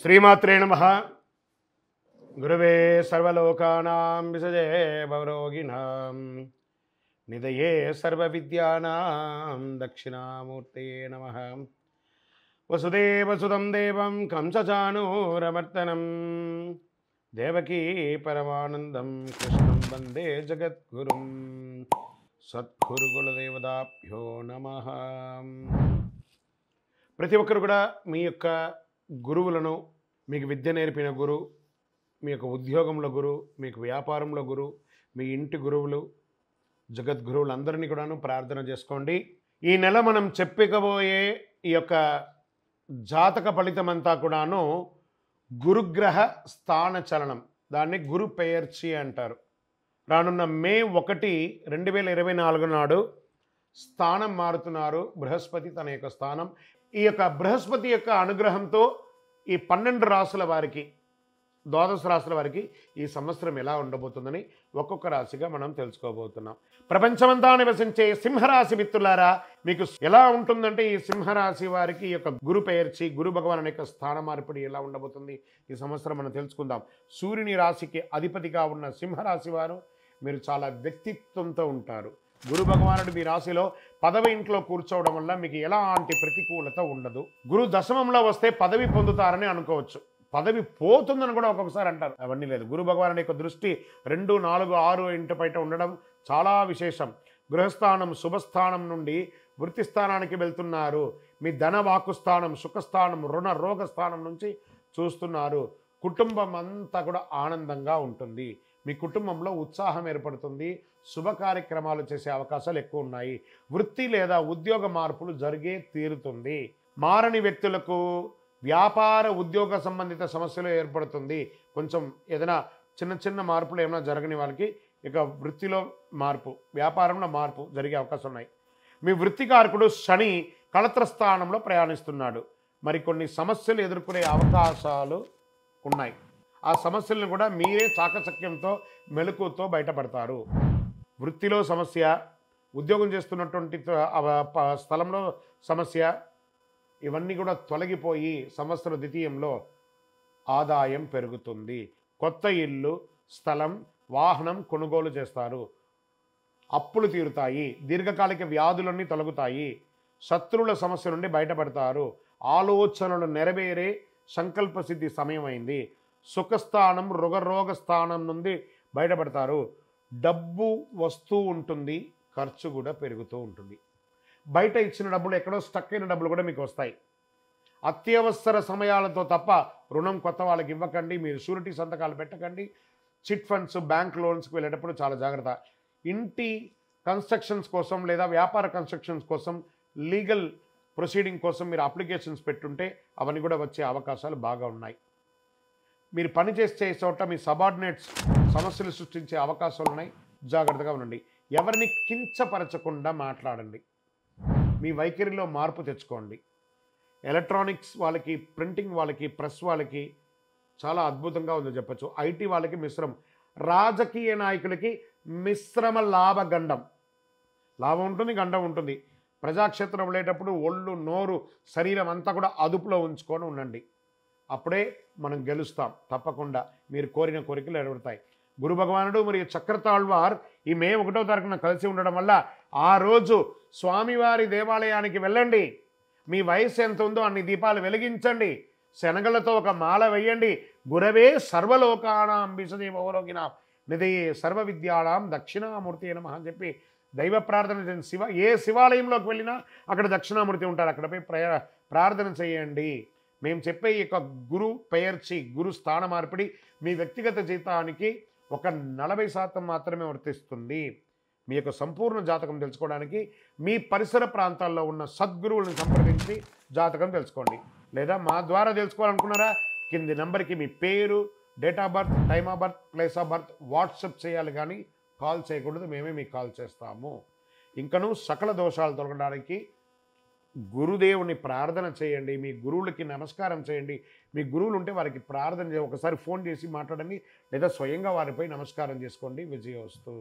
శ్రీమాత్రే నమః. గురవే సర్వలోకానాం విసజే భవరోగిణాం నిధయే సర్వవిద్యానాం దక్షిణామూర్తయే నమః. వసుదేవసుతం దేవం కంసచానూరమర్దనం దేవకీ పరమానందం కృష్ణం వందే జగద్గురుం. సద్గురుకులదేవతాభ్యో నమః. ప్రతి ఒక్కరు కూడా మీ యొక్క గురువులను, మీకు విద్య నేర్పిన గురు, మీ యొక్క ఉద్యోగంలో గురు, మీకు వ్యాపారంలో గురు, మీ ఇంటి గురువులు, జగద్గురువులందరినీ కూడాను ప్రార్థన చేసుకోండి. ఈ నెల మనం చెప్పుకోబోయే ఈ యొక్క జాతక ఫలితమంతా కూడాను గురుగ్రహ స్థాన చలనం, దాన్ని గురు పెయర్చి అంటారు. రానున్న మే 1, 2024 నాడు స్థానం మారుతున్నారు బృహస్పతి తన యొక్క స్థానం. ఈ యొక్క బృహస్పతి యొక్క అనుగ్రహంతో ఈ 12 రాసుల వారికి, ద్వాదశ రాశుల వారికి ఈ సంవత్సరం ఎలా ఉండబోతుందని ఒక్కొక్క రాశిగా మనం తెలుసుకోబోతున్నాం. ప్రపంచమంతా నివసించే సింహరాశి మిత్రులారా, మీకు ఎలా ఉంటుందంటే ఈ సింహరాశి వారికి ఈ యొక్క గురు పెయర్చి, గురు భగవాన్ యొక్క స్థాన మార్పిడి ఎలా ఉండబోతుంది ఈ సంవత్సరం మనం తెలుసుకుందాం. సూర్యుని రాశికి అధిపతిగా ఉన్న సింహరాశి వారు మీరు చాలా వ్యక్తిత్వంతో ఉంటారు. గురు భగవానుడు మీ రాశిలో 10వ ఇంట్లో కూర్చోవడం వల్ల మీకు ఎలాంటి ప్రతికూలత ఉండదు. గురు దశమంలో వస్తే పదవి పొందుతారని అనుకోవచ్చు, పదవి పోతుందని కూడా ఒక్కొక్కసారి అంటారు. అవన్నీ లేదు. గురు భగవానుడి యొక్క దృష్టి 2, 4, 6 ఇంటి బయట ఉండడం చాలా విశేషం. గృహస్థానం శుభస్థానం నుండి వృత్తి స్థానానికి వెళ్తున్నారు. మీ ధన వాక్కు స్థానం, సుఖస్థానం, రుణ రోగ స్థానం నుంచి చూస్తున్నారు. కుటుంబం అంతా కూడా ఆనందంగా ఉంటుంది. మీ కుటుంబంలో ఉత్సాహం ఏర్పడుతుంది. శుభ కార్యక్రమాలు చేసే అవకాశాలు ఎక్కువ ఉన్నాయి. వృత్తి లేదా ఉద్యోగ మార్పులు జరిగే తీరుతుంది. మారని వ్యక్తులకు వ్యాపార ఉద్యోగ సంబంధిత సమస్యలు ఏర్పడుతుంది. కొంచెం ఏదైనా చిన్న చిన్న మార్పులు ఏమైనా జరగని వాళ్ళకి ఇక వృత్తిలో మార్పు, వ్యాపారంలో మార్పు జరిగే అవకాశం ఉన్నాయి. మీ వృత్తికారకుడు శని కళత్ర స్థానంలో ప్రయాణిస్తున్నాడు. మరికొన్ని సమస్యలు ఎదుర్కొనే అవకాశాలు ఉన్నాయి. ఆ సమస్యలను కూడా మీరే చాకచక్యంతో, మెలకుతో బయటపడతారు. వృత్తిలో సమస్య, ఉద్యోగం చేస్తున్నటువంటి స్థలంలో సమస్య, ఇవన్నీ కూడా తొలగిపోయి సంవత్సర ద్వితీయంలో ఆదాయం పెరుగుతుంది. కొత్త ఇల్లు, స్థలం, వాహనం కొనుగోలు చేస్తారు. అప్పులు తీరుతాయి. దీర్ఘకాలిక వ్యాధులన్నీ తొలగుతాయి. శత్రువుల సమస్య నుండి బయటపడతారు. ఆలోచనలు నెరవేరే సంకల్ప సిద్ధి సమయం అయింది. సుఖస్థానం, రుగరోగ స్థానం నుండి బయటపడతారు. డబ్బు వస్తూ ఉంటుంది, ఖర్చు కూడా పెరుగుతూ ఉంటుంది. బయట ఇచ్చిన డబ్బులు, ఎక్కడో స్టక్ అయిన డబ్బులు కూడా మీకు వస్తాయి. అత్యవసర సమయాలతో తప్ప రుణం కొత్త వాళ్ళకి ఇవ్వకండి. మీరు షూరిటీ సంతకాలు పెట్టకండి. చిట్ ఫండ్స్, బ్యాంక్ లోన్స్కి వెళ్ళేటప్పుడు చాలా జాగ్రత్త. ఇంటి కన్స్ట్రక్షన్స్ కోసం లేదా వ్యాపార కన్స్ట్రక్షన్స్ కోసం, లీగల్ ప్రొసీడింగ్ కోసం మీరు అప్లికేషన్స్ పెట్టుంటే అవన్నీ కూడా వచ్చే అవకాశాలు బాగా ఉన్నాయి. మీరు పని చేసే చోట మీ సబార్డినేట్స్ సమస్యలు సృష్టించే అవకాశాలు ఉన్నాయి. జాగ్రత్తగా ఉండండి. ఎవరిని కించపరచకుండా మాట్లాడండి. మీ వైఖరిలో మార్పు తెచ్చుకోండి. ఎలక్ట్రానిక్స్ వాళ్ళకి, ప్రింటింగ్ వాళ్ళకి, ప్రెస్ వాళ్ళకి చాలా అద్భుతంగా ఉందని చెప్పచ్చు. ఐటీ వాళ్ళకి మిశ్రమం. రాజకీయ నాయకులకి మిశ్రమ లాభగండం. లాభం ఉంటుంది, గండం ఉంటుంది. ప్రజాక్షేత్రం వెళ్ళేటప్పుడు ఒళ్ళు, నోరు, శరీరం అంతా కూడా అదుపులో ఉంచుకొని ఉండండి. అప్పుడే మనం గెలుస్తాం. తప్పకుండా మీరు కోరిన కోరికలు నెరవేరుతాయి. గురు భగవానుడు మరియు చక్రతాళ్వార్ ఈ మే 1వ తారీఖున కలిసి ఉండడం వల్ల ఆ రోజు స్వామివారి దేవాలయానికి వెళ్ళండి. మీ వయసు ఎంత ఉందో అన్ని దీపాలు వెలిగించండి. శనగలతో ఒక మాల వేయండి. గురవే సర్వలోకానాం విసజే భవరోగిణాం నిధయే సర్వ విద్యానాం దక్షిణామూర్తి నమః అని చెప్పి దైవ ప్రార్థన చేయండి. ఏ శివాలయంలోకి వెళ్ళినా అక్కడ దక్షిణామూర్తి ఉంటారు. అక్కడపై ప్రార్థన చేయండి. మేము చెప్పే ఈ యొక్క గురు పెయర్చి, గురు స్థాన మార్పిడి మీ వ్యక్తిగత జీవితానికి ఒక 40% మాత్రమే వర్తిస్తుంది. మీ యొక్క సంపూర్ణ జాతకం తెలుసుకోవడానికి మీ పరిసర ప్రాంతాల్లో ఉన్న సద్గురువులను సంప్రదించి జాతకం తెలుసుకోండి. లేదా మా ద్వారా తెలుసుకోవాలనుకున్నారా, కింది నెంబర్కి మీ పేరు, date of birth, time of birth, place of birth WhatsApp చేయాలి, కానీ కాల్ చేయకూడదు. మేమే మీకు కాల్ చేస్తాము. ఇంకనూ సకల దోషాలు తొలగడానికి గురుదేవుని ప్రార్థన చేయండి. మీ గురువులకి నమస్కారం చేయండి. మీ గురువులు ఉంటే వారికి ప్రార్థన చేయండి. ఒకసారి ఫోన్ చేసి మాట్లాడండి, లేదా స్వయంగా వారిపై నమస్కారం చేసుకోండి. విజయోస్తు.